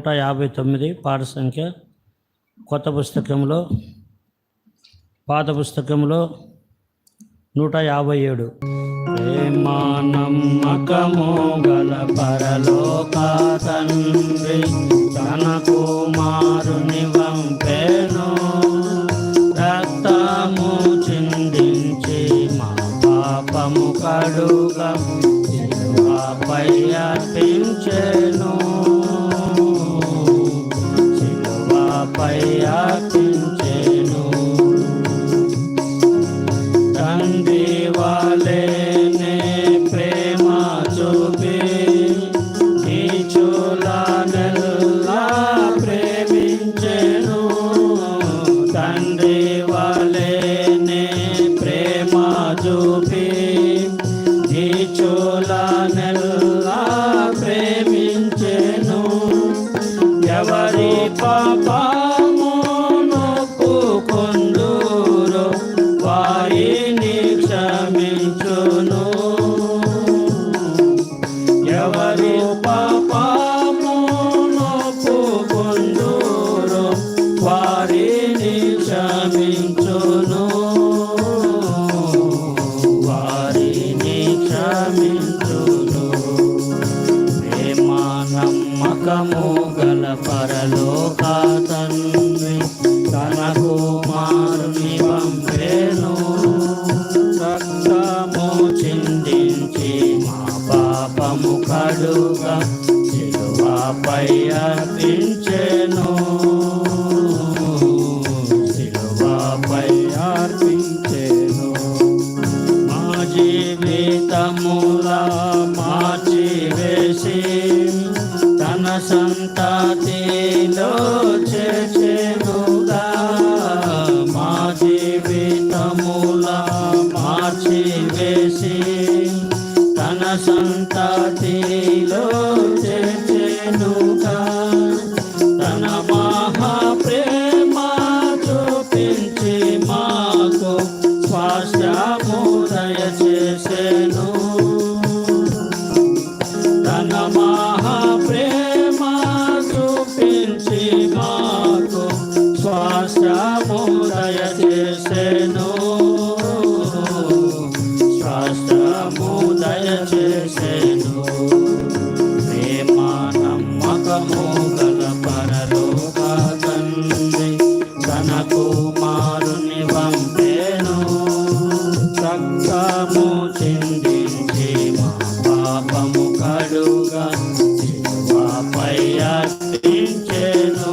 159 పాఠ సంఖ్య కొత్త పుస్తకంలో, పాత పుస్తకంలో 157. ప్రేమా నమ్మకము గల పరలోక తండ్రి తన కుమారుని పంపెను, రక్తము చిందించి మా పాపము కడుగా సిలువపై అర్పించెను, సిలువపై అర్పించెను. తండ్రి వలెనే ప్రేమ చూపి నీచులనెల్లా ప్రేమించెను, తండ్రి వలెనే ప్రేమ చూపి నీచులనెల్లా ప్రేమించెను. ఎవరి పాపమును ఒప్పుకొందురో వారిని క్షమించును, ఎవరి పాపమును ఒప్పుకొందురో వారిని క్షమించును, వారిని క్షమించును. ప్రేమా నమ్మకము గల పరలోక తండ్రి తన కుమారుని పంపెను, రక్తము చిందించి మా పాపము కడుగా సిలువపై అర్పించెను, సిలువపై అర్పించెను. మా జీవితముల మార్చివేసి తన సంతతిలో చేర్చెనుగా, మా జీవితముల మార్చివేసి తన సంతతిలో చేర్చెనుగా. తన మహాప్రేమ చూపించి మాకు స్వాస్థ్యము దయచేసెను, తన మహాప్రేమ చూపించి మాకు స్వాస్థ్యము దయచేసెను, స్వాస్థ్యము దయచేసెను. ప్రేమా నమ్మకము గల పరలోక తండ్రి తన కుమారుని పంపెను, రక్తము చిందించి మా పాపము కడుగా సిలువపై అర్పించెను,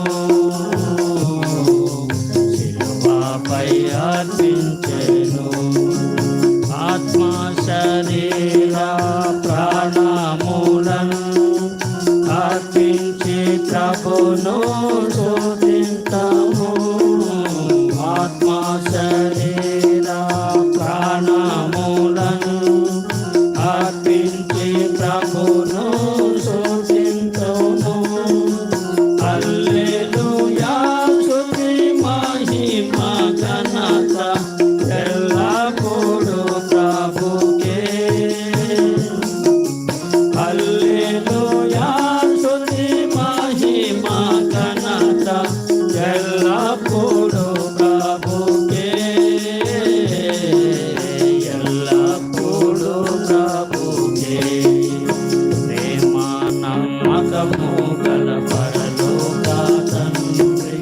సిలువపై అర్పించెను. ఆత్మ శరీర ప్రాణములను అర్పించి ప్రభును స్తుతింతుము, ఆత్మ శరీర ప్రాణములను అర్పించి ప్రభును స్తుతింతుము. హల్లెలూయా స్తుతి మహిమ ఘనత ఎల్లప్పుడూ ప్రభుకే, హల్లెలూయా స్తుతి మహిమ ఘనత ఎల్లప్పుడూ ప్రభుకే, ఎల్లప్పుడూ ప్రభుకే. ప్రేమా నమ్మకము గల పరలోక తండ్రి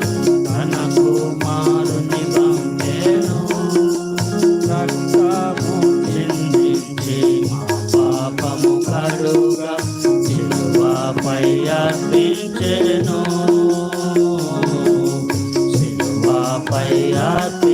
తన కుమారుని పంపెను, రక్తము చిందించి మా పాపము కడుగా సిలువపై అర్పించెను, సిలువపై అర్పించెను.